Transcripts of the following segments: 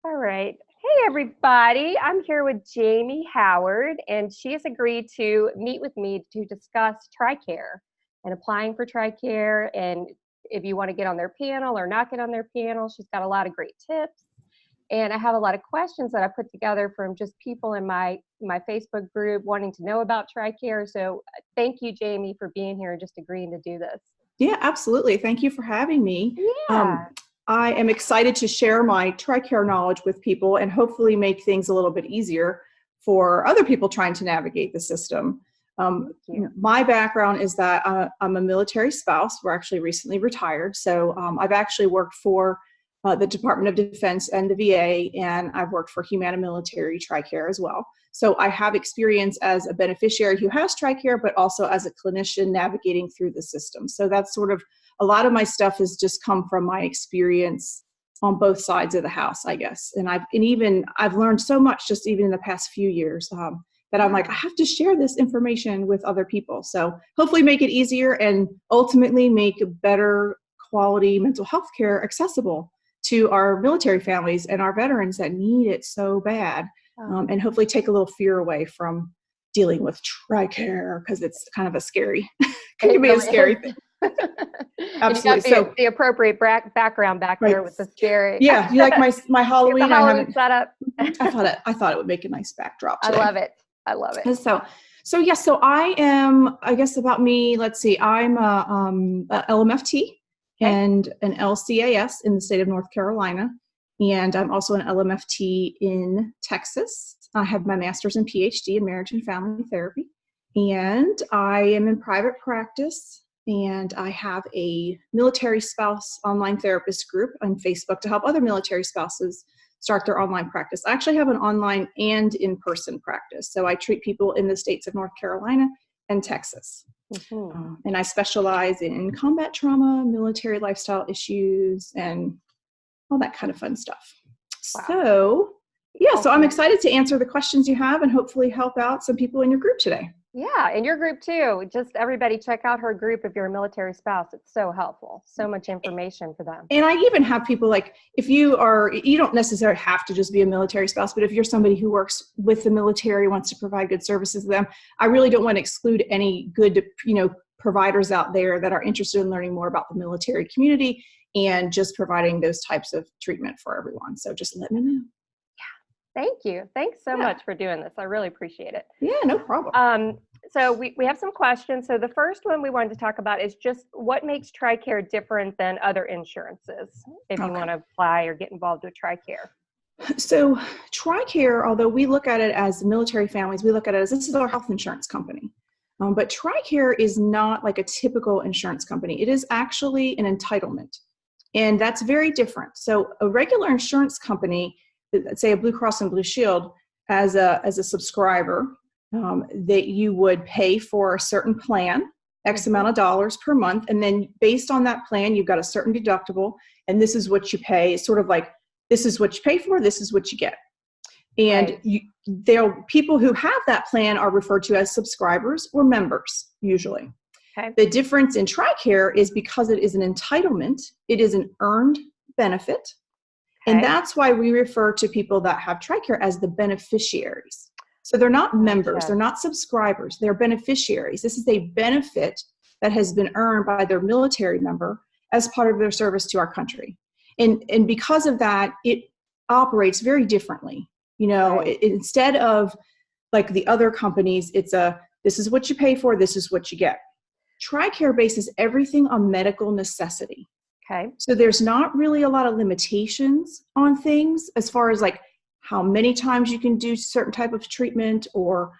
All right. Hey, everybody. I'm here with Jamie Howard, and she has agreed to meet with me to discuss TriCare and applying for TriCare. And if you want to get on their panel or not get on their panel, she's got a lot of great tips. And I have a lot of questions that I put together from just people in my Facebook group wanting to know about TriCare. So thank you, Jamie, for being here and just agreeing to do this. Yeah, absolutely. Thank you for having me. Yeah. I am excited to share my TriCare knowledge with people and hopefully make things a little bit easier for other people trying to navigate the system. My background is that I'm a military spouse. We're actually recently retired. So I've actually worked for the Department of Defense and the VA, and I've worked for Humana Military TriCare as well. So I have experience as a beneficiary who has TriCare, but also as a clinician navigating through the system. So that's sort of a lot of my stuff has just come from my experience on both sides of the house, I guess. And I've learned so much just even in the past few years that I'm like, I have to share this information with other people. So hopefully make it easier and ultimately make better quality mental health care accessible to our military families and our veterans that need it so bad. And hopefully take a little fear away from dealing with TriCare, because it's kind of a scary, can be a scary thing. Absolutely. So the appropriate background back there with the scary. Yeah, you like my Halloween? Halloween setup. I thought it would make a nice backdrop today. I love it. So I am. I guess about me. Let's see. I'm a LMFT and an LCAS in the state of North Carolina. And I'm also an LMFT in Texas. I have my master's and PhD in marriage and family therapy. And I am in private practice. And I have a military spouse online therapist group on Facebook to help other military spouses start their online practice. I actually have an online and in-person practice. So I treat people in the states of North Carolina and Texas. Mm-hmm. And I specialize in combat trauma, military lifestyle issues, and all that kind of fun stuff. Wow. So I'm excited to answer the questions you have and hopefully help out some people in your group today. Yeah, in your group too. Just everybody check out her group if you're a military spouse. It's so helpful. So much information for them. And I even have people like, if you don't necessarily have to just be a military spouse, but if you're somebody who works with the military, wants to provide good services to them, I really don't want to exclude any good, providers out there that are interested in learning more about the military community and just providing those types of treatment for everyone. So just let me know. Yeah. Thank you. Thanks so much for doing this. I really appreciate it. Yeah, no problem. So we have some questions. So the first one we wanted to talk about is just what makes TriCare different than other insurances if you want to apply or get involved with TriCare. So TriCare, although we look at it as military families, we look at it as this is our health insurance company. But TriCare is not like a typical insurance company. It is actually an entitlement. And that's very different. So a regular insurance company, let's say a Blue Cross and Blue Shield, as a subscriber, that you would pay for a certain plan, X amount of dollars per month. And then based on that plan, you've got a certain deductible, and this is what you pay. It's sort of like, this is what you pay for, this is what you get. And people who have that plan are referred to as subscribers or members, usually. Okay. The difference in TriCare is because it is an entitlement, it is an earned benefit. Okay. And that's why we refer to people that have TriCare as the beneficiaries. So they're not members, they're not subscribers, they're beneficiaries. This is a benefit that has been earned by their military member as part of their service to our country. And because of that, it operates very differently. Instead of like the other companies, this is what you pay for, this is what you get. TriCare bases everything on medical necessity. Okay. So there's not really a lot of limitations on things as far as like how many times you can do certain type of treatment, or,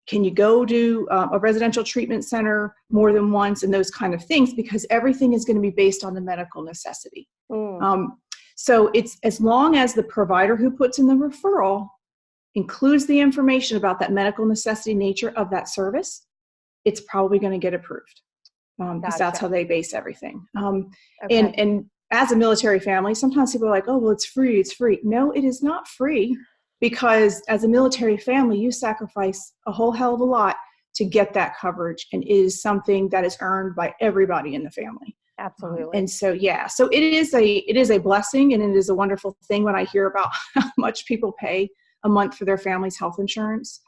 can you go to a residential treatment center more than once, and those kind of things, because everything is going to be based on the medical necessity. So it's as long as the provider who puts in the referral includes the information about that medical necessity nature of that service, it's probably going to get approved, because that's how they base everything. And as a military family, sometimes people are like, oh, well, it's free. No, it is not free, because as a military family, you sacrifice a whole hell of a lot to get that coverage, and it is something that is earned by everybody in the family. Absolutely. And so, yeah, so it is a blessing, and it is a wonderful thing when I hear about how much people pay a month for their family's health insurance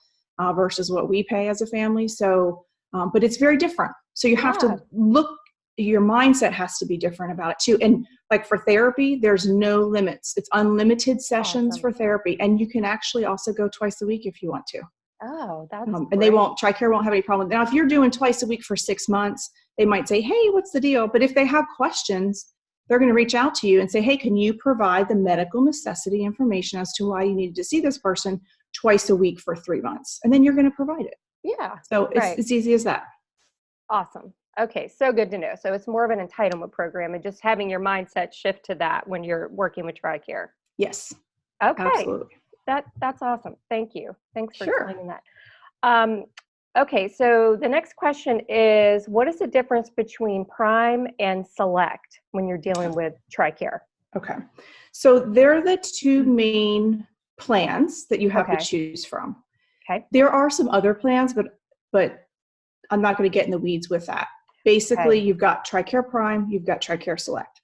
versus what we pay as a family. So, but it's very different. So you have to look, your mindset has to be different about it too. And like for therapy, there's no limits. It's unlimited sessions for therapy. And you can actually also go twice a week if you want to. Oh, that's and great. TriCare won't have any problem. Now, if you're doing twice a week for 6 months, they might say, hey, what's the deal? But if they have questions, they're going to reach out to you and say, hey, can you provide the medical necessity information as to why you needed to see this person twice a week for 3 months? And then you're going to provide it. Yeah. So it's easy as that. Awesome. Okay. So good to know. So it's more of an entitlement program, and just having your mindset shift to that when you're working with TriCare. Yes. Okay. Absolutely. That's awesome. Thank you. Thanks for explaining that. Okay, so the next question is, what is the difference between Prime and Select when you're dealing with TriCare? Okay, so they're the two main plans that you have to choose from. Okay. There are some other plans, but I'm not going to get in the weeds with that. Basically, you've got TriCare Prime, you've got TriCare Select.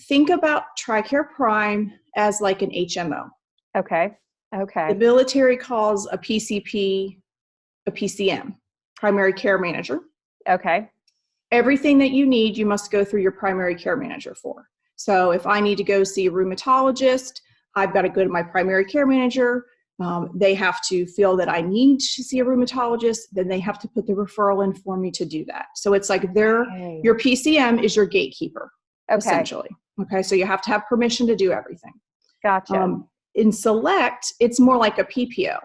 Think about TriCare Prime as like an HMO. Okay. The military calls a PCP a PCM, primary care manager. Okay. Everything that you need, you must go through your primary care manager for. So if I need to go see a rheumatologist, I've got to go to my primary care manager. They have to feel that I need to see a rheumatologist. Then they have to put the referral in for me to do that. So it's like your PCM is your gatekeeper, essentially. Okay, so you have to have permission to do everything. Gotcha. In Select, it's more like a PPO.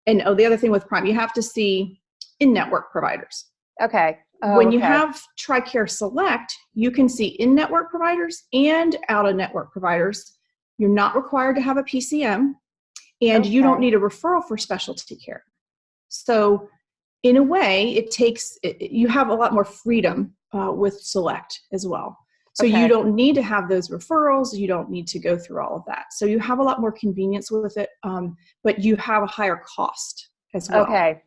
And the other thing with Prime, you have to see in-network providers. Okay. When you have TriCare Select, you can see in-network providers and out-of-network providers. You're not required to have a PCM, and you don't need a referral for specialty care. So in a way, you have a lot more freedom with Select as well. So you don't need to have those referrals. You don't need to go through all of that. So you have a lot more convenience with it, but you have a higher cost as well. Okay.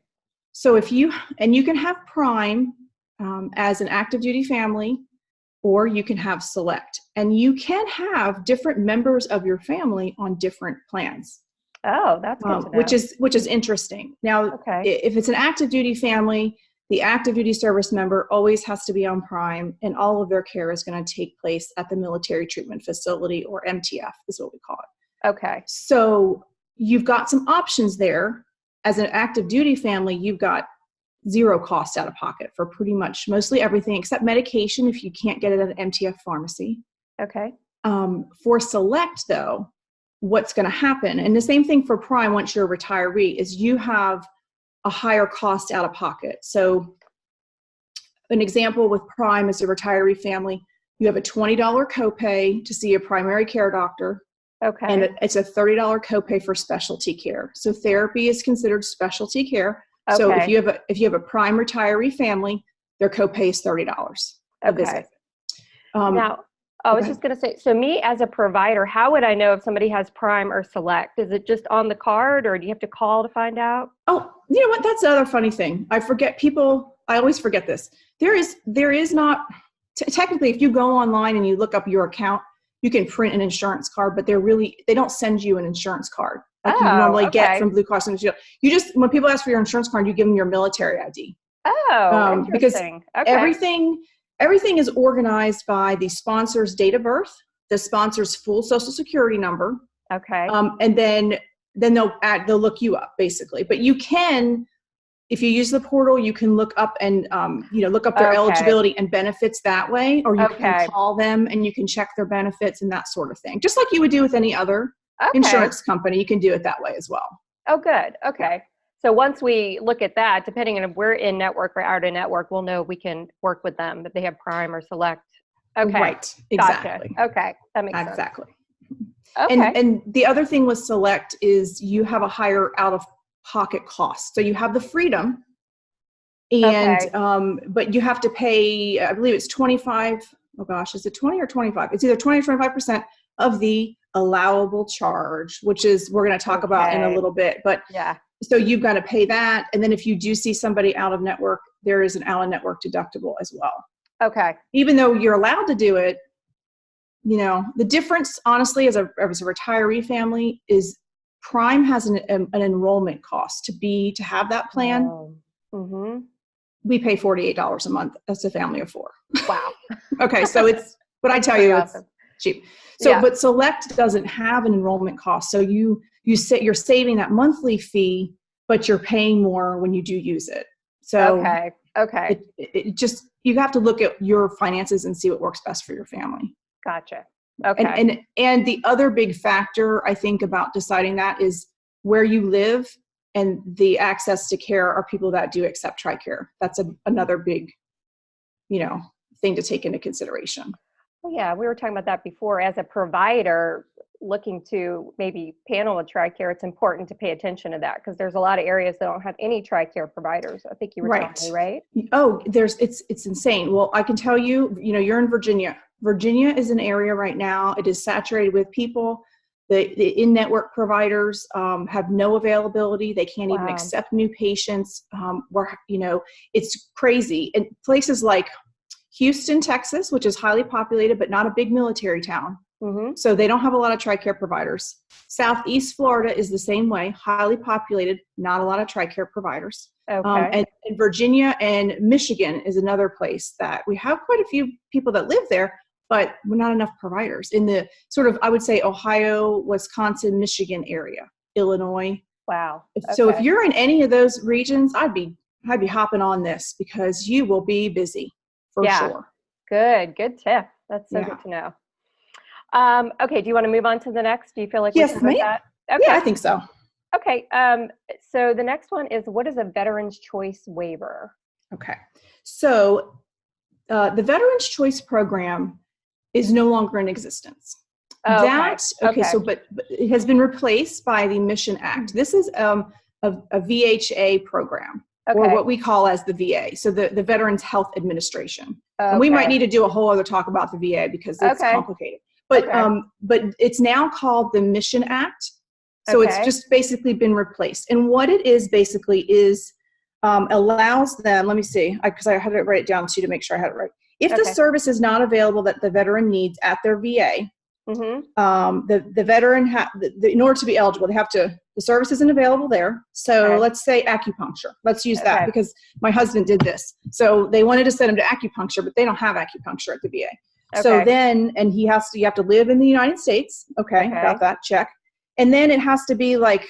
So you can have Prime as an active duty family, or you can have Select. And you can have different members of your family on different plans. Oh, that's good to know. Which is interesting. Now, if it's an active duty family, the active duty service member always has to be on Prime, and all of their care is going to take place at the military treatment facility, or MTF is what we call it. Okay. So you've got some options there. As an active duty family, you've got zero cost out of pocket for pretty much mostly everything except medication if you can't get it at an MTF pharmacy. Okay. For Select, though, what's going to happen, and the same thing for Prime once you're a retiree, is you have a higher cost out of pocket. So an example with Prime as a retiree family, you have a $20 copay to see a primary care doctor. Okay. And it's a $30 copay for specialty care. So therapy is considered specialty care. So if you have a Prime retiree family, their copay is $30 a visit. Now, I was just going to say, so me as a provider, how would I know if somebody has Prime or Select? Is it just on the card, or do you have to call to find out? Oh, you know what? That's the other funny thing. I always forget this. There is not, technically, if you go online and you look up your account, you can print an insurance card, but they don't send you an insurance card like you normally get from Blue Cross and Blue Shield. You just, when people ask for your insurance card, you give them your military ID. Oh, interesting. Because everything is organized by the sponsor's date of birth, the sponsor's full social security number. Okay. And then they'll look you up basically. But you can, if you use the portal, you can look up and look up their eligibility and benefits that way, or you can call them and you can check their benefits and that sort of thing. Just like you would do with any other insurance company, you can do it that way as well. Oh, good. Okay. Yeah. So once we look at that, depending on if we're in network or out of network, we'll know we can work with them if they have Prime or Select. Okay. Right. Exactly. Gotcha. Okay. That makes sense. Exactly. Okay. And the other thing with Select is you have a higher out-of-pocket cost. So you have the freedom, and but you have to pay, I believe it's 25, oh gosh, is it 20 or 25? It's either 20 or 25% of the allowable charge, which is, we're going to talk about in a little bit. But so you've got to pay that. And then if you do see somebody out of network, there is an out of network deductible as well. Okay. Even though you're allowed to do it, the difference, honestly, as a retiree family is Prime has an enrollment cost to have that plan. Oh. Mm-hmm. We pay $48 a month as a family of 4. Wow. Okay. So but I tell you, awesome. It's cheap. So, but Select doesn't have an enrollment cost. So you're saving that monthly fee, but you're paying more when you do use it. So okay. It just, you have to look at your finances and see what works best for your family. Gotcha. Okay. And the other big factor I think about deciding that is where you live and the access to care are people that do accept TriCare. That's another big, thing to take into consideration. Well, yeah, we were talking about that before. As a provider looking to maybe panel with TriCare, it's important to pay attention to that because there's a lot of areas that don't have any TriCare providers. I think you were telling me, right? Oh, it's insane. Well, I can tell you, you're in Virginia. Virginia is an area right now. It is saturated with people. The in-network providers have no availability. They can't even accept new patients. It's crazy. And places like Houston, Texas, which is highly populated, but not a big military town. Mm-hmm. So they don't have a lot of TriCare providers. Southeast Florida is the same way, highly populated, not a lot of TriCare providers. Okay. And Virginia and Michigan is another place that we have quite a few people that live there, but we're not enough providers in the sort of, I would say, Ohio, Wisconsin, Michigan area, Illinois. Wow. Okay. So if you're in any of those regions, I'd be hopping on this because you will be busy for sure. Good tip. That's so good to know. Okay. Do you want to move on to the next? Do you feel like we can put that? Okay. Yeah, I think so. Okay. So the next one is, what is a Veterans Choice Waiver? Okay. So the Veterans Choice Program is no longer in existence. So but it has been replaced by the Mission Act. This is a VHA program, or what we call as the VA. So the Veterans Health Administration. And we might need to do a whole other talk about the VA because it's complicated. But it's now called the Mission Act. So it's just basically been replaced. And what it is basically is allows them, let me see, because I had to write it down too to make sure I had it right. If the service is not available that the veteran needs at their VA, the veteran, in order to be eligible, the service isn't available there. So let's say acupuncture. Let's use that because my husband did this. So they wanted to send him to acupuncture, but they don't have acupuncture at the VA. So then, and you have to live in the United States. Got that, check. And then it has to be like,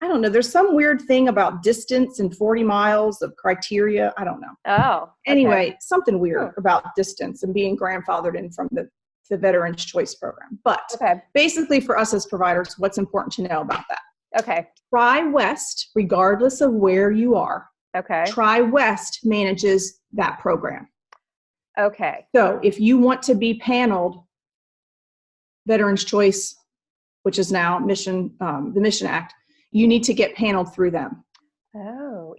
I don't know, there's some weird thing about distance and 40 miles of criteria. I don't know. Anyway, something weird about distance and being grandfathered in from the Veterans Choice Program. But basically for us as providers, what's important to know about that? TriWest, regardless of where you are, TriWest manages that program. So if you want to be paneled Veterans Choice, which is now the Mission Act, you need to get paneled through them.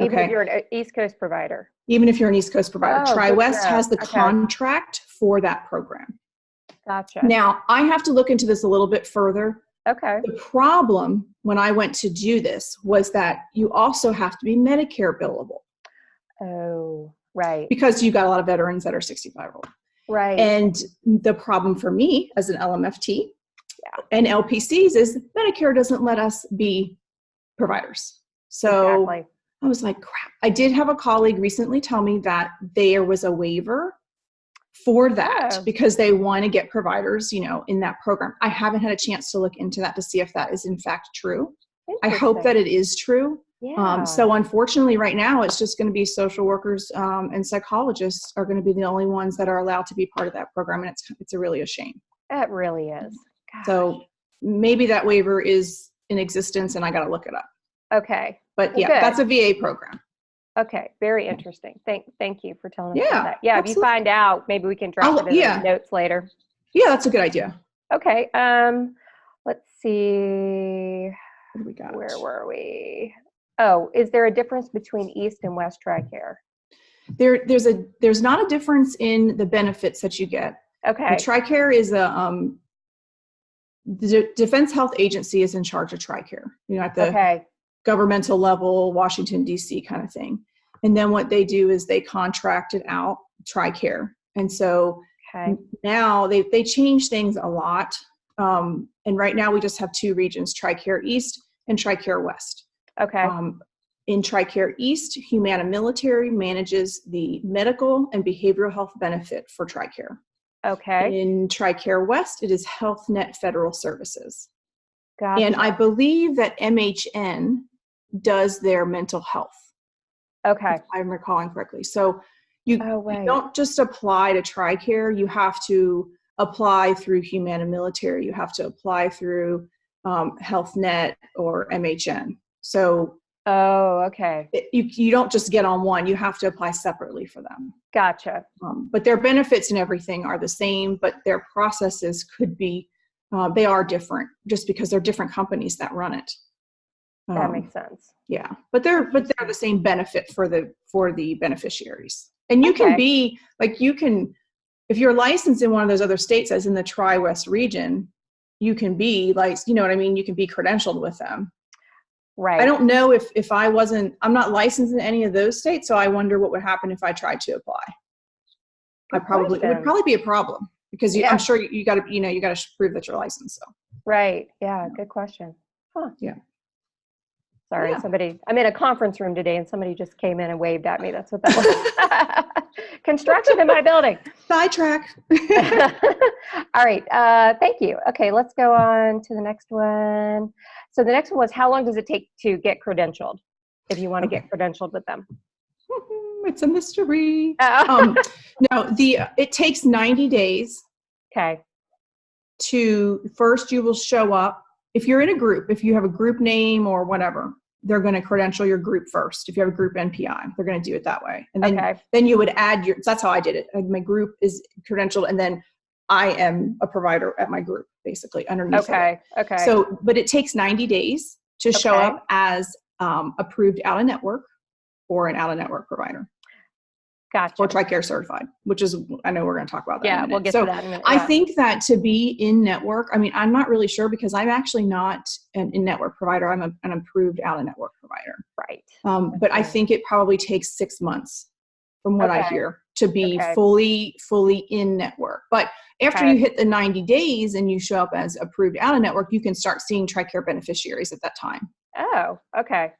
Even if you're an East Coast provider. Even if you're an East Coast provider. TriWest has the contract for that program. Gotcha. Now, I have to look into this a little bit further. The problem when I went to do this was that you also have to be Medicare billable. Because you've got a lot of veterans that are 65 or older. And the problem for me as an LMFT and LPCs is Medicare doesn't let us be providers. So I was like, crap. I did have a colleague recently tell me that there was a waiver for that because they want to get providers, in that program. I haven't had a chance to look into that to see if that is in fact true. I hope that it is true. So unfortunately right now it's just going to be social workers and psychologists are going to be the only ones that are allowed to be part of that program. And it's really a shame. It really is. Gosh. So maybe that waiver is in existence and I got to look it up. But that's a VA program. Very interesting. Thank you for telling us that. Absolutely. If you find out, maybe we can drop it in the notes later. That's a good idea. Let's see. What do we got? Where were we? Is there a difference between East and West TriCare? There's not a difference in the benefits that you get. TriCare is the Defense Health Agency is in charge of TriCare. At the governmental level, Washington, D.C. kind of thing. And then what they do is they contract it out, TriCare, And so now they changed things a lot. And right now we just have two regions, TriCare East and TriCare West. Okay. In TriCare East, Humana Military manages the medical and behavioral health benefit for TriCare. Okay. In TriCare West, it is Health Net Federal Services. Gotcha. And I believe that MHN does their mental health. Okay. If I'm recalling correctly. So you right. don't just apply to TriCare, you have to apply through Humana Military. You have to apply through Health Net or MHN. So okay. You don't just get on one. You have to apply separately for them. Gotcha. But their benefits and everything are the same, but their processes could be, they are different just because they're different companies that run it. That makes sense. Yeah, but they're the same benefit for the beneficiaries. And you can be like, if you're licensed in one of those other states, as in the Tri-West region, you can be like, you know what I mean? You can be credentialed with them. Right. I don't know if I'm not licensed in any of those states, so I wonder what would happen if I tried to apply. It would probably be a problem because I'm sure you got to prove that you're licensed. So. Right. Yeah. Good question. Huh. Yeah. Sorry, I'm in a conference room today and somebody just came in and waved at me. That's what that was. Construction in my building. Sidetrack. All right. Thank you. Okay, let's go on to the next one. So the next one was, how long does it take to get credentialed if you want to get credentialed with them? It's a mystery. No, it takes 90 days. Okay. First you will show up. If you're in a group, if you have a group name or whatever, they're going to credential your group first. If you have a group NPI, they're going to do it that way. And then you would add that's how I did it. My group is credentialed, and then I am a provider at my group, basically underneath. Okay. So, but it takes 90 days to show up as approved out-of-network or an out-of-network provider. Gotcha. Or TriCare certified, which is, I know we're going to talk about that in a minute. We'll get to that in a minute. I think that to be in network, I mean, I'm not really sure because I'm actually not an in-network provider. I'm an approved out-of-network provider. Right. But I think it probably takes 6 months from what I hear to be fully in network. But after you hit the 90 days and you show up as approved out-of-network, you can start seeing TriCare beneficiaries at that time. Oh, okay.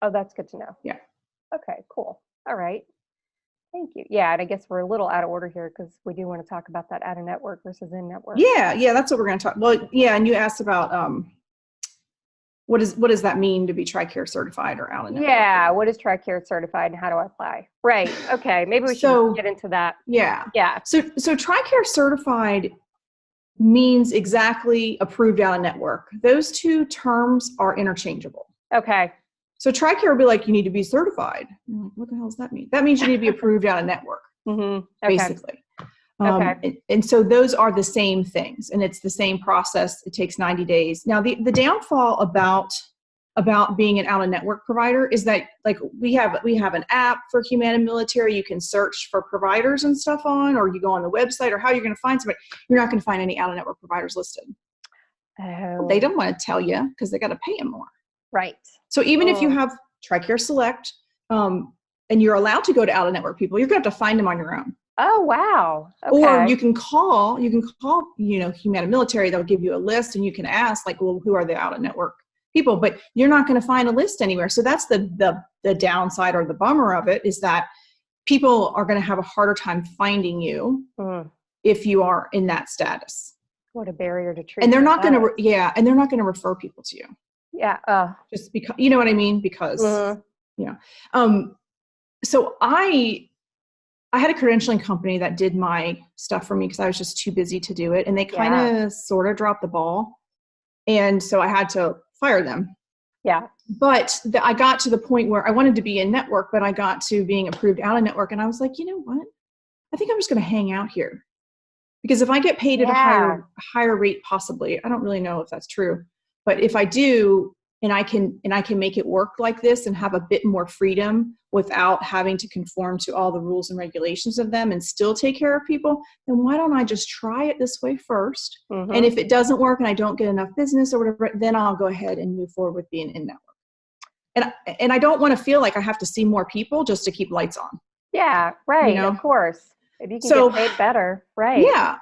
Oh, that's good to know. Yeah. Okay, cool. All right. Thank you. Yeah, and I guess we're a little out of order here because we do want to talk about that out-of-network versus in-network. Yeah, that's what we're going to talk. Well, yeah, and you asked about what does that mean to be TriCare certified or out-of-network? Yeah, what is TriCare certified and how do I apply? Right. Okay, maybe we should get into that. Yeah. Yeah. So TriCare certified means exactly approved out-of-network. Those two terms are interchangeable. Okay. So TriCare will be like, you need to be certified. I'm like, what the hell does that mean? That means you need to be approved out-of-network, basically. And so those are the same things, and it's the same process. It takes 90 days. Now, the downfall about being an out-of-network provider is that, like, we have an app for Humana Military you can search for providers and stuff on, or you go on the website, or how you're going to find somebody. You're not going to find any out-of-network providers listed. Oh. They don't want to tell you because they got to pay them more. Right. So even if you have TriCare Select, and you're allowed to go to out-of-network people, you're going to have to find them on your own. Oh, wow. Okay. Or you can call, Humana Military. They'll give you a list, and you can ask, like, well, who are the out-of-network people? But you're not going to find a list anywhere. So that's the downside or the bummer of it, is that people are going to have a harder time finding you if you are in that status. What a barrier to treat. And they're not going to, and they're not going to refer people to you. Yeah. Just because, you know what I mean? Because, so I had a credentialing company that did my stuff for me because I was just too busy to do it. And they kind of sort of dropped the ball. And so I had to fire them. Yeah. But I got to the point where I wanted to be in network, but I got to being approved out of network. And I was like, you know what? I think I'm just going to hang out here. Because if I get paid at a higher rate, possibly, I don't really know if that's true. But if I do, and I can make it work like this and have a bit more freedom without having to conform to all the rules and regulations of them and still take care of people, then why don't I just try it this way first? And if it doesn't work and I don't get enough business or whatever, then I'll go ahead and move forward with being in network. And I don't want to feel like I have to see more people just to keep lights on. Yeah, right. Of course. If you can So, get paid better, right? yeah.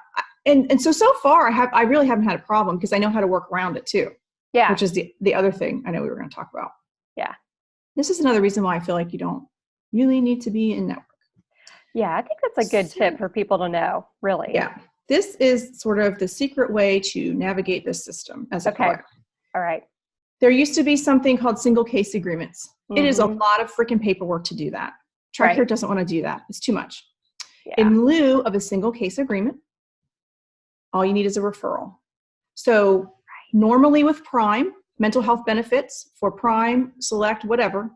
And so far I really haven't had a problem because I know how to work around it too, Yeah. which is the other thing I know we were going to talk about. Yeah. This is another reason why I feel like you don't really need to be in network. Yeah. I think that's a good tip for people to know, really. Yeah. This is sort of the secret way to navigate this system as a provider. All right. There used to be something called single case agreements. It is a Mm-hmm. lot of freaking paperwork to do that. TriCare Right. doesn't want to do that. It's too much. Yeah. In lieu of a single case agreement, all you need is a referral. So normally with Prime, mental health benefits for Prime, Select, whatever,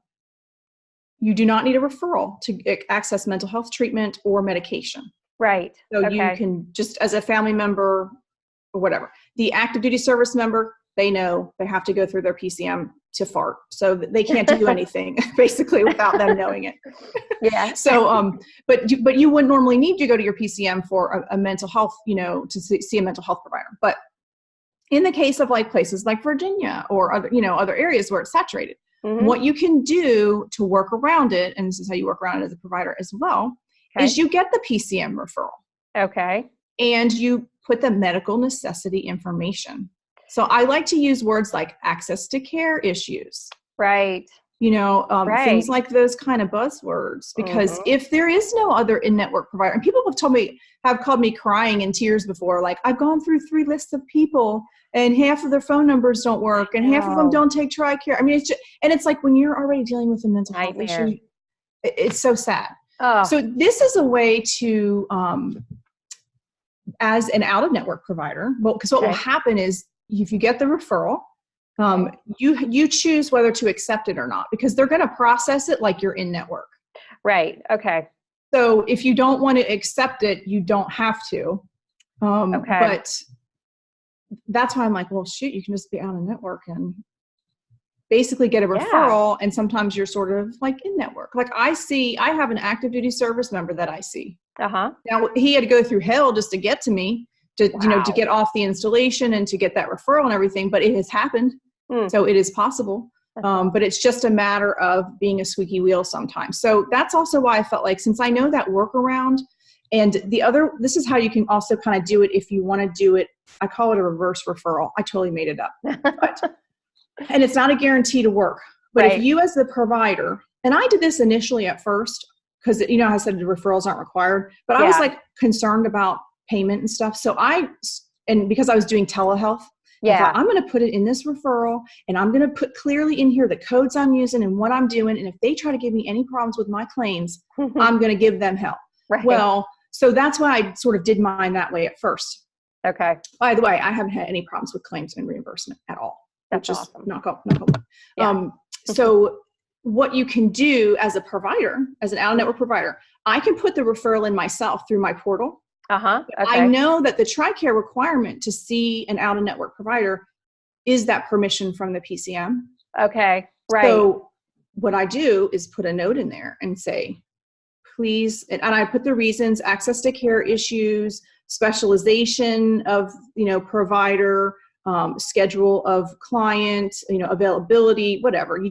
you do not need a referral to access mental health treatment or medication. Right. So Okay. you can just, as a family member or whatever. The active duty service member, they know they have to go through their PCM to fart. So they can't do anything basically without them knowing it. Yeah. So, but you wouldn't normally need to go to your PCM for a mental health, to see a mental health provider. But in the case of like places like Virginia or other areas where it's saturated, Mm-hmm. what you can do to work around it, and this is how you work around it as a provider as well, is you get the PCM referral. Okay. And you put the medical necessity information. So I like to use words like access to care issues. Right. Right. Things like those kind of buzzwords, because if there is no other in-network provider, and people have called me crying in tears before, like, I've gone through 3 lists of people and half of their phone numbers don't work and half of them don't take TriCare. I mean, it's like when you're already dealing with a mental health issue, it's so sad. Oh. So this is a way to, as an out-of-network provider, because what will happen is if you get the referral, you choose whether to accept it or not, because they're going to process it like you're in network. Right. Okay. So if you don't want to accept it, you don't have to. But that's why I'm like, well, shoot, you can just be out of network and basically get a referral. And sometimes you're sort of like in network. Like I have an active duty service member that I see. Now he had to go through hell just to get to me to get off the installation and to get that referral and everything, but it has happened. So it is possible. But it's just a matter of being a squeaky wheel sometimes. So that's also why I felt like, since I know that workaround, and this is how you can also kind of do it if you want to do it. I call it a reverse referral. I totally made it up. And it's not a guarantee to work. But if you as the provider, and I did this initially at first, because I said the referrals aren't required, but I was like concerned about payment and stuff. So because I was doing telehealth, I thought, I'm going to put it in this referral, and I'm going to put clearly in here the codes I'm using and what I'm doing. And if they try to give me any problems with my claims, I'm going to give them hell. Right. Well, so that's why I sort of did mine that way at first. Okay. By the way, I haven't had any problems with claims and reimbursement at all. That's awesome. Knock on wood. So what you can do as a provider, as an out-of-network provider, I can put the referral in myself through my portal. Okay. I know that the TriCare requirement to see an out-of-network provider is that permission from the PCM. Okay, right. So what I do is put a note in there and say, please, and I put the reasons: access to care issues, specialization of, provider, schedule of client, availability, whatever. You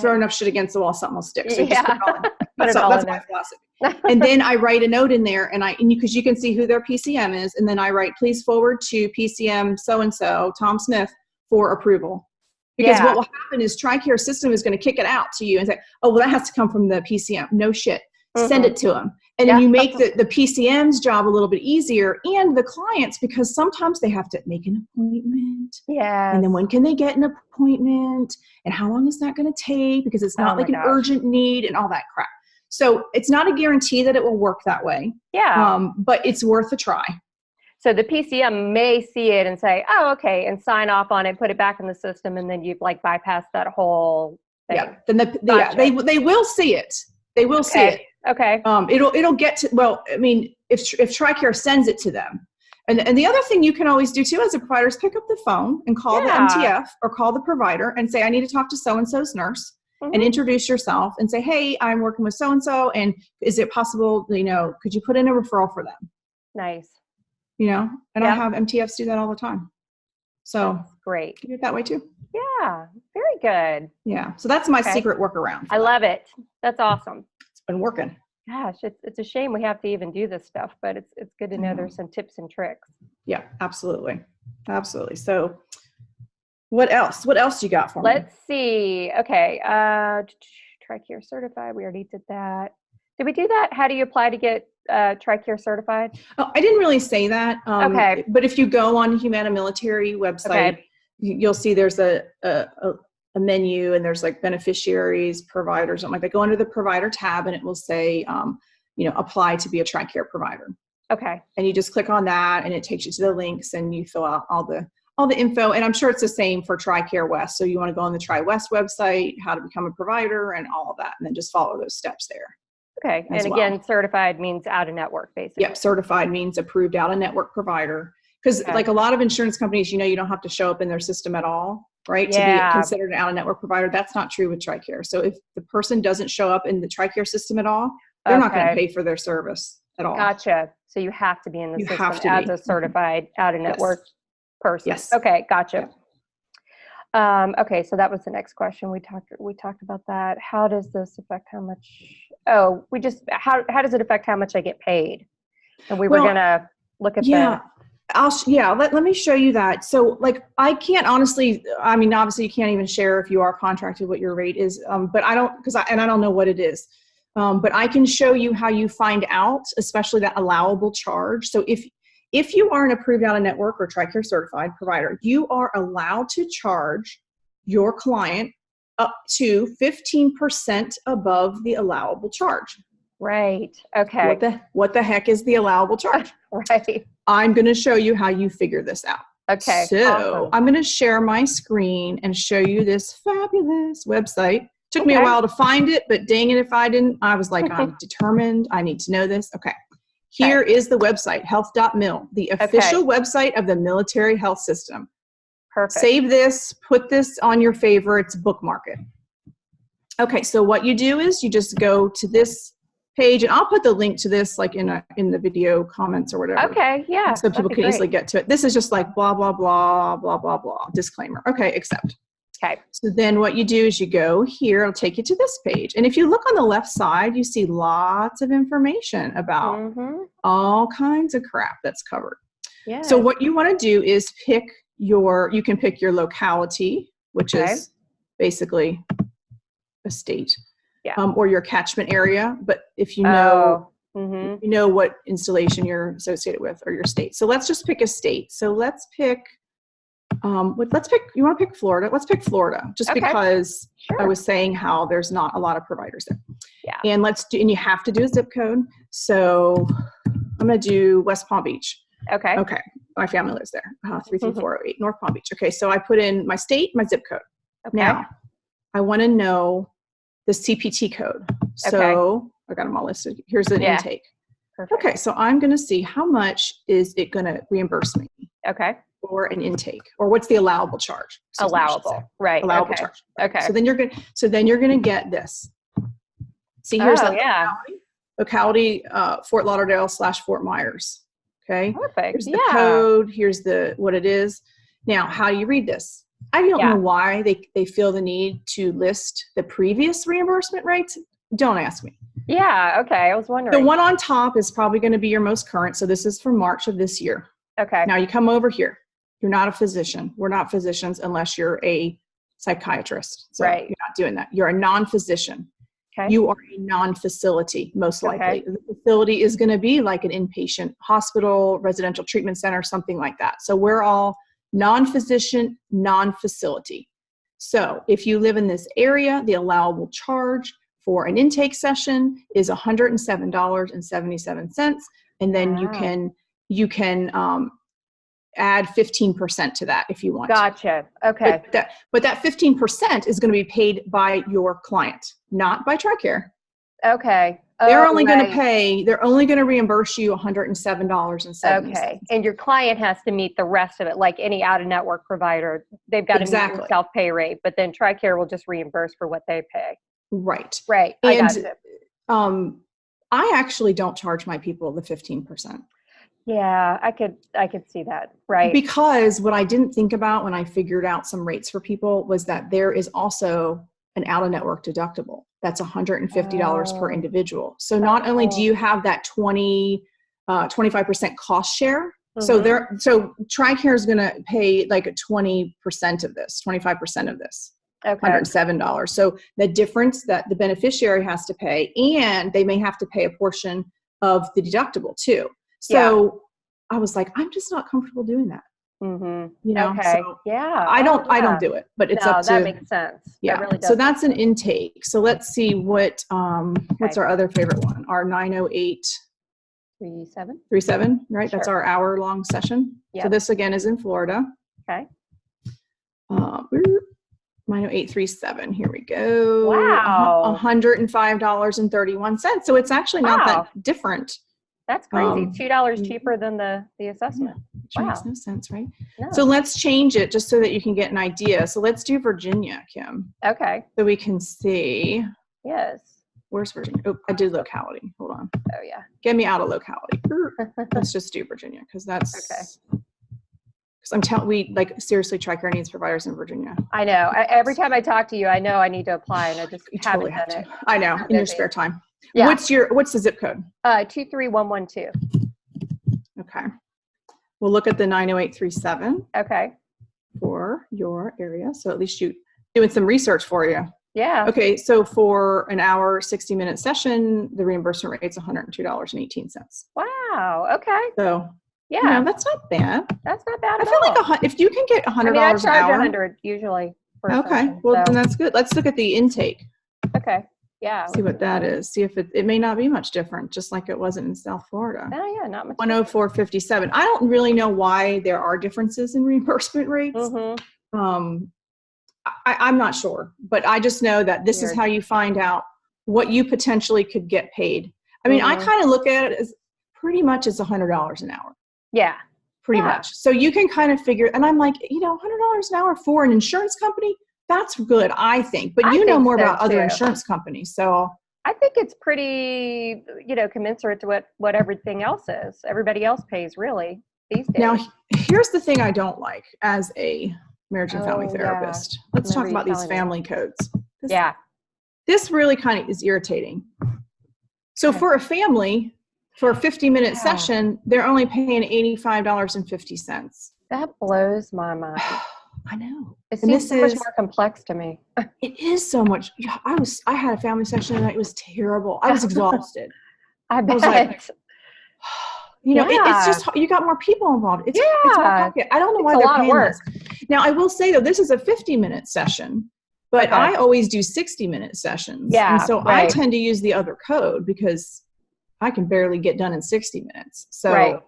throw enough shit against the wall, something will stick. So just put it all in. That's my philosophy. And then I write a note in there, because you can see who their PCM is, and then I write, please forward to PCM so-and-so, Tom Smith, for approval. Because what will happen is TriCare system is going to kick it out to you and say, oh, well, that has to come from the PCM. No shit. Send it to them. And then you make the PCM's job a little bit easier, and the clients, because sometimes they have to make an appointment. Yeah. And then when can they get an appointment? And how long is that going to take? Because it's not like an urgent need and all that crap. So it's not a guarantee that it will work that way. Yeah. But it's worth a try. So the PCM may see it and say, oh, okay, and sign off on it, put it back in the system, and then you've bypassed that whole thing. Yeah. Then they will see it. They will see it. Okay. It'll get to, if TriCare sends it to them. And the other thing you can always do too as a provider is pick up the phone and call the MTF or call the provider and say, I need to talk to so-and-so's nurse, and introduce yourself and say, hey, I'm working with so-and-so, and is it possible, could you put in a referral for them? Nice. And I have MTFs do that all the time. So that's great. You do it that way too. Yeah. Very good. Yeah. So that's my secret workaround. I love it. That's awesome. It's been working. Gosh, it's a shame we have to even do this stuff, but it's good to know there's some tips and tricks. Yeah, absolutely. Absolutely. So what else? What else you got for me? Let's see. Okay. TriCare certified. We already did that. Did we do that? How do you apply to get TriCare certified? Oh, I didn't really say that. Okay. But if you go on Humana Military website, Okay. you'll see there's a menu, and there's like beneficiaries, providers, something like that. Go under the provider tab, and it will say, apply to be a TriCare provider. Okay. And you just click on that, and it takes you to the links, and you fill out all the info. And I'm sure it's the same for TriCare West. So you want to go on the TriWest website, how to become a provider, and all of that, and then just follow those steps there. Okay. And again, certified means out of network, basically. Yep. Certified means approved out of network provider. Because like a lot of insurance companies, you don't have to show up in their system at all, right? Yeah. To be considered an out of network provider. That's not true with TriCare. So if the person doesn't show up in the TriCare system at all, they're not going to pay for their service at all. Gotcha. So you have to be in the system as a certified out of network person. Yes. Okay. Gotcha. Okay. So that was the next question. We talked about that. How does this affect how much? Oh, how does it affect how much I get paid? And we were going to look at that. Let me show you that. So like, I can't honestly, obviously you can't even share if you are contracted what your rate is. But I don't, I don't know what it is. But I can show you how you find out, especially that allowable charge. So if you are an approved out of network or TriCare certified provider, you are allowed to charge your client up to 15% above the allowable charge. Right. Okay. What the heck is the allowable charge? Right. I'm going to show you how you figure this out. Okay. So awesome. I'm going to share my screen and show you this fabulous website. Took me a while to find it, but dang it if I didn't. I was like, I'm determined. I need to know this. Okay. Here is the website, health.mil, the official website of the military health system. Perfect. Save this, put this on your favorites, bookmark it. Okay, so what you do is you just go to this page, and I'll put the link to this like in the video comments or whatever. Okay, yeah. So people can easily get to it. This is just like blah, blah, blah, blah, blah, blah, disclaimer. Okay, accept. Okay. So then what you do is you go here, it'll take you to this page. And if you look on the left side, you see lots of information about all kinds of crap that's covered. Yeah. So what you want to do is you can pick your locality, which is basically a state, or your catchment area. But if you know, you know what installation you're associated with, or your state. So let's just pick a state. So let's pick, you want to pick Florida? Let's pick Florida, just because I was saying how there's not a lot of providers there. Yeah. And you have to do a zip code. So I'm going to do West Palm Beach. Okay. My family lives there. 33408 North Palm Beach. Okay. So I put in my state, my zip code. Okay. Now I want to know the CPT code. So I got them all listed. Here's an intake. Perfect. Okay. So I'm going to see how much is it going to reimburse me. Okay. For an intake, or what's the allowable charge? Allowable. Right. Allowable charge. Okay. So then you're going to get this. See, here's locality, Fort Lauderdale / Fort Myers. Okay. Perfect. Here's the code. Here's what it is. Now, how do you read this? I don't know why they feel the need to list the previous reimbursement rates. Don't ask me. Yeah. Okay. I was wondering. The one on top is probably going to be your most current. So this is from March of this year. Okay. Now you come over here. You're not a physician. We're not physicians unless you're a psychiatrist. So you're not doing that. You're a non-physician. Okay. You are a non-facility, most likely. The facility is going to be like an inpatient hospital, residential treatment center, something like that. So we're all non-physician, non-facility. So if you live in this area, the allowable charge for an intake session is $107.77. And then you can add 15% to that if you want. Gotcha. Okay. But that 15% is going to be paid by your client, not by TriCare. Okay. They're only going to reimburse you $107.70. Okay. And your client has to meet the rest of it, like any out-of-network provider. They've got to meet your self-pay rate, but then TriCare will just reimburse for what they pay. Right. Right. And I actually don't charge my people the 15%. Yeah, I could see that. Right. Because what I didn't think about when I figured out some rates for people was that there is also an out-of-network deductible. that's $150 per individual. So not only do you have that 25% cost share, so TriCare is going to pay like 20% of this, 25% of this, $107. So the difference that the beneficiary has to pay, and they may have to pay a portion of the deductible too. So I was like, I'm just not comfortable doing that. You know, so I don't do it, but it's up to. That makes sense. Yeah. That really does so that's an intake. So let's see what's our other favorite one, our 908-37, right? Sure. That's our hour-long session. So this again is in Florida. 908-37. Here we go. Wow. $105.31. So it's actually not that different. That's crazy. $2 cheaper than the assessment. Which makes no sense, right? No. So let's change it just so that you can get an idea. So let's do Virginia, Kim. Okay. So we can see. Yes. Where's Virginia? Oh, I did locality. Hold on. Oh, yeah. Get me out of locality. Let's just do Virginia because that's. Okay. We seriously TriCare needs providers in Virginia. I know. Every time I talk to you, I know I need to apply, and I just haven't done it. I know. In your spare time. Yeah. What's the zip code? 23112. Okay. We'll look at the 908-37. Okay. For your area, so at least you doing some research for you. Yeah. Okay. So for an hour, 60-minute session, the reimbursement rate is $102.18. Wow. Okay. So. Yeah, that's not bad. That's not bad at all. I feel like if you can get $100 an hour. I charge $100 usually. Well, then that's good. Let's look at the intake. Okay. Yeah. See what that is. See if it may not be much different, just like it wasn't in South Florida. Oh yeah, not much. 104.57. I don't really know why there are differences in reimbursement rates. I'm not sure, but I just know that this is how you find out what you potentially could get paid. I mean, I kind of look at it as pretty much as $100 an hour. Yeah. Pretty much. So you can kind of figure, and I'm like, $100 an hour for an insurance company, that's good, I think. But you know more about other insurance companies. So I think it's pretty, commensurate to what everything else is. Everybody else pays really these days. Now, here's the thing I don't like as a marriage and family therapist. Let's talk about these family codes. This really kind of is irritating. So for a family, for a 50-minute session, they're only paying $85.50. That blows my mind. I know. It seems so much more complex to me. It is so much. I had a family session and it was terrible. I was exhausted. I bet. I was like, it's just, you got more people involved. It's more complicated. I don't know why they're paying this. Now, I will say though, this is a 50-minute session, but I always do 60-minute sessions. Yeah. And so I tend to use the other code because I can barely get done in 60 minutes. So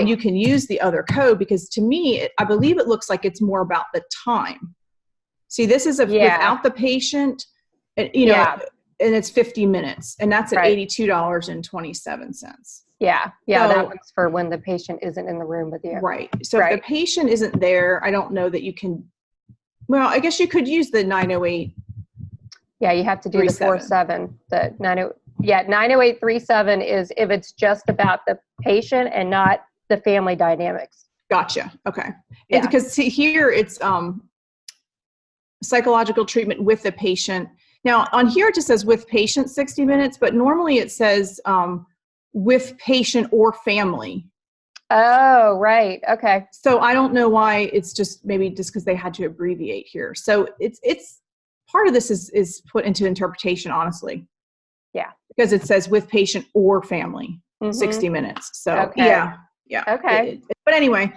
you can use the other code because to me, I believe it looks like it's more about the time. See, this is without the patient, and it's 50 minutes and that's at $82.27. Yeah. Yeah. So, that one's for when the patient isn't in the room with you. Right. So if the patient isn't there, I don't know that you can, well, I guess you could use the 908. Yeah. You have to do the 47, the 908. Yeah, 908-37 is if it's just about the patient and not the family dynamics. Gotcha. Okay. Yeah. Because here it's psychological treatment with the patient. Now on here it just says with patient 60 minutes, but normally it says with patient or family. Oh, right. Okay. So I don't know why it's just maybe just because they had to abbreviate here. So it's part of this is put into interpretation, honestly. Yeah. Because it says with patient or family, 60 minutes. So yeah. Okay. But anyway,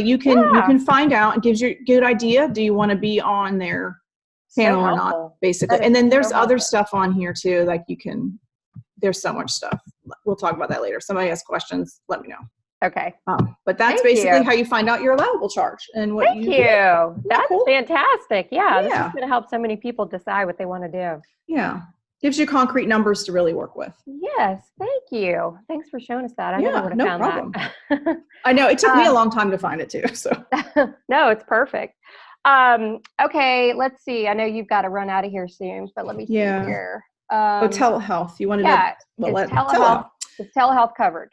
you can find out. It gives you a good idea. Do you want to be on their panel or not, basically? And then there's other stuff on here too. Like there's so much stuff. We'll talk about that later. If somebody has questions, let me know. Okay. But that's basically how you find out your allowable charge and what Thank you. That's cool? Fantastic. Yeah. This is going to help so many people decide what they want to do. Yeah. Gives you concrete numbers to really work with. Yes, thank you. Thanks for showing us that. I never would have found that. I know it took me a long time to find it too. So no, it's perfect. Okay, let's see. I know you've got to run out of here soon, but let me see here. Telehealth. You wanted to? Telehealth. Is telehealth covered?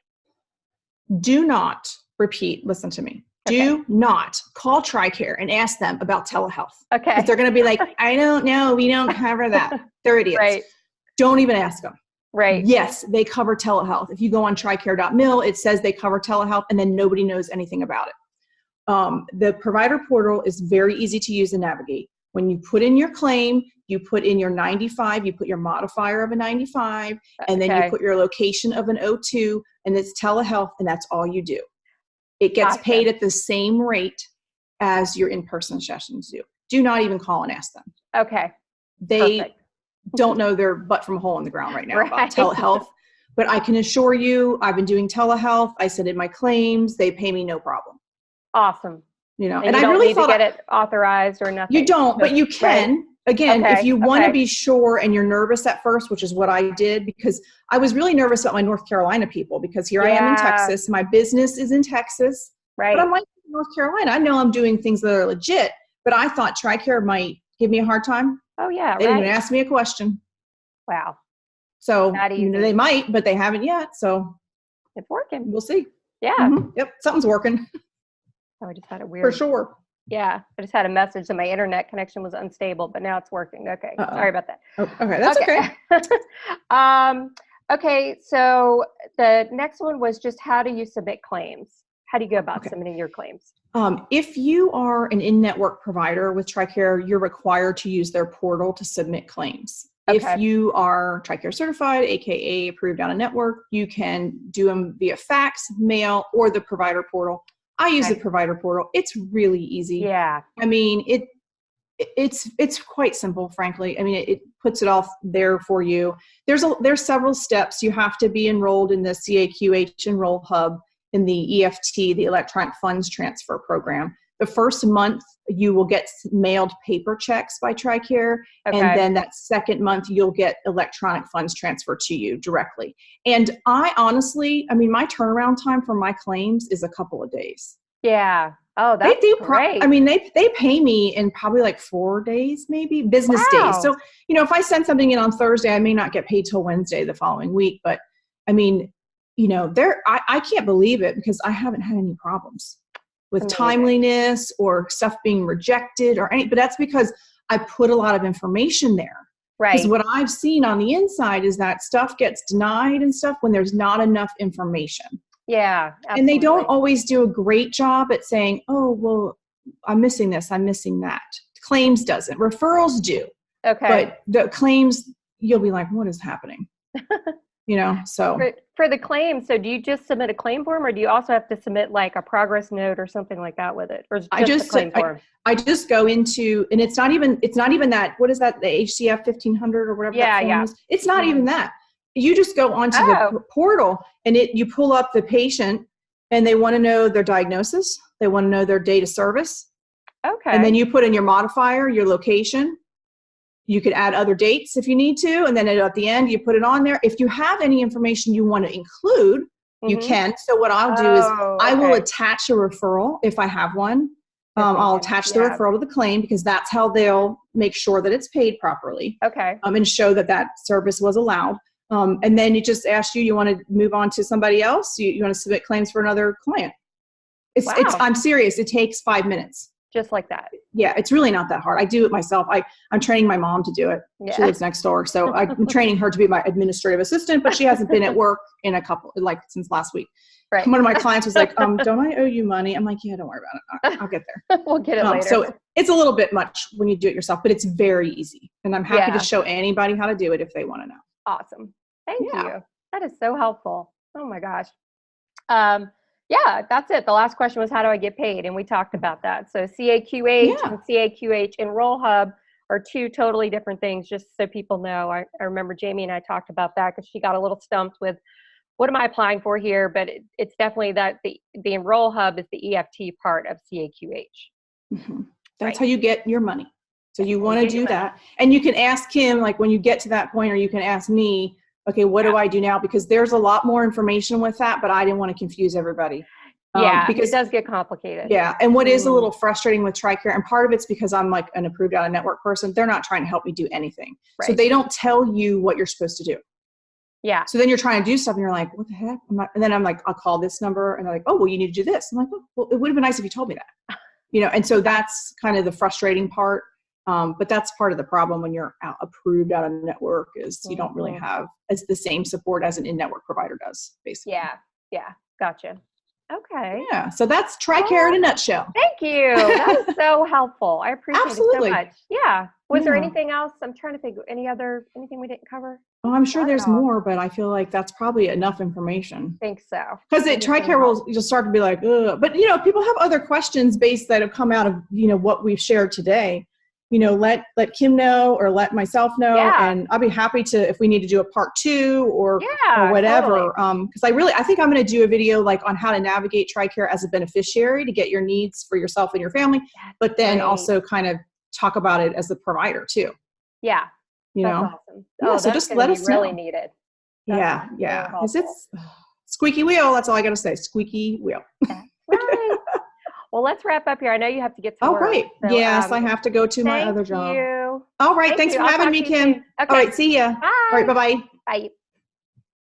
Do not repeat. Listen to me. Do not call TriCare and ask them about telehealth. Okay. Because they're going to be like, I don't know. We don't cover that. They're idiots. Right. Don't even ask them. Right. Yes, they cover telehealth. If you go on TriCare.mil, it says they cover telehealth, and then nobody knows anything about it. The provider portal is very easy to use and navigate. When you put in your claim, you put in your 95, you put your modifier of a 95, and then you put your location of an O2, and it's telehealth, and that's all you do. It gets paid at the same rate as your in-person sessions do. Do not even call and ask them. Okay. They don't know their butt from a hole in the ground right now about telehealth. But I can assure you, I've been doing telehealth. I send in my claims. They pay me no problem. Awesome. And you I really thought to get it authorized or nothing. You don't, but you can. Right. Again, if you want to be sure and you're nervous at first, which is what I did, because I was really nervous about my North Carolina people, because here I am in Texas. My business is in Texas. Right. But I'm like, North Carolina, I know I'm doing things that are legit, but I thought TriCare might give me a hard time. Oh, yeah. They didn't even ask me a question. Wow. So, they might, but they haven't yet. So it's working. We'll see. Yeah. Mm-hmm. Yep. Something's working. Oh, I just had a weird. For sure. Yeah. I just had a message that my internet connection was unstable, but now it's working. Okay. Uh-oh. Sorry about that. Oh, okay. That's okay. Okay. So the next one was just how do you submit claims? How do you go about submitting your claims? If you are an in-network provider with TriCare, you're required to use their portal to submit claims. If you are TriCare certified, AKA approved out of network, you can do them via fax, mail, or the provider portal. I use the provider portal. It's really easy. Yeah. I mean, it's quite simple, frankly. I mean, it puts it all there for you. There's several steps. You have to be enrolled in the CAQH Enroll Hub in the EFT, the Electronic Funds Transfer Program. The first month, you will get mailed paper checks by TriCare, and then that second month, you'll get electronic funds transfer to you directly. And I honestly, I mean, my turnaround time for my claims is a couple of days. Yeah. Oh, that's great. I mean, they pay me in probably like 4 days, maybe business days. So, if I send something in on Thursday, I may not get paid till Wednesday the following week. But I mean, I can't believe it, because I haven't had any problems with timeliness or stuff being rejected but that's because I put a lot of information there. Right. Because what I've seen on the inside is that stuff gets denied and stuff when there's not enough information. Yeah. Absolutely. And they don't always do a great job at saying, oh, well, I'm missing this, I'm missing that. Claims doesn't. Referrals do. Okay. But the claims, you'll be like, what is happening? So. For the claim, so do you just submit a claim form, or do you also have to submit like a progress note or something like that with it? Or is it just a claim form? I just go into, and it's not even that, what is that, the HCF 1500 or whatever that form is? It's not even that. You just go onto the portal, and you pull up the patient, and they want to know their diagnosis. They want to know their date of service. Okay. And then you put in your modifier, your location. You could add other dates if you need to. And then at the end, you put it on there. If you have any information you want to include, you can. So what I'll do is I will attach a referral if I have one. I'll attach the referral to the claim, because that's how they'll make sure that it's paid properly. Okay. And show that service was allowed. And then it just asks you want to move on to somebody else? You want to submit claims for another client? I'm serious. It takes 5 minutes. Just like that. Yeah, it's really not that hard. I do it myself. I'm training my mom to do it. Yeah. She lives next door. So I'm training her to be my administrative assistant, but she hasn't been at work since last week. Right. One of my clients was like, don't I owe you money? I'm like, yeah, don't worry about it. I'll get there. We'll get it later. So it's a little bit much when you do it yourself, but it's very easy. And I'm happy to show anybody how to do it if they want to know. Awesome. Thank you. That is so helpful. Oh my gosh. Yeah, that's it. The last question was, how do I get paid? And we talked about that. So CAQH and CAQH Enroll Hub are two totally different things, just so people know. I remember Jamie and I talked about that, because she got a little stumped with, what am I applying for here? But it's definitely that the Enroll Hub is the EFT part of CAQH. Mm-hmm. That's how you get your money. So you want to do that. And you can ask him, like when you get to that point, or you can ask me, okay, what do I do now? Because there's a lot more information with that, but I didn't want to confuse everybody. Because it does get complicated. Yeah. And what is a little frustrating with TriCare, and part of it's because I'm like an approved out of network person, they're not trying to help me do anything. Right. So they don't tell you what you're supposed to do. Yeah. So then you're trying to do stuff and you're like, what the heck? And then I'm like, I'll call this number. And they're like, oh, well, you need to do this. I'm like, oh, well, it would have been nice if you told me that. And so that's kind of the frustrating part. But that's part of the problem when you're approved out of network is you don't really have the same support as an in-network provider does, basically. Yeah. Gotcha. Okay. Yeah. So that's TriCare in a nutshell. Thank you. That was so helpful. I appreciate it so much. Yeah. Was there anything else? I'm trying to think. Anything we didn't cover? Oh, I'm sure there's more, but I feel like that's probably enough information. I think so. Because TriCare you'll start to be like, ugh. But, people have other questions that have come out of, what we've shared today. Let Kim know or let myself know. Yeah. And I'll be happy to, if we need to do a part 2 or whatever. Because I think I'm going to do a video on how to navigate TriCare as a beneficiary to get your needs for yourself and your family, but then also kind of talk about it as the provider too. Yeah. That's awesome. Yeah, so just let us know. Really needed. Yeah. Because it's squeaky wheel. That's all I got to say. Squeaky wheel. That's right. Well, let's wrap up here. I know you have to get to work. All right. So, yes, I have to go to my other job. Thank you. All right. Thanks for having me, Kim. Okay. All right. See ya. Bye. All right. Bye-bye. Bye.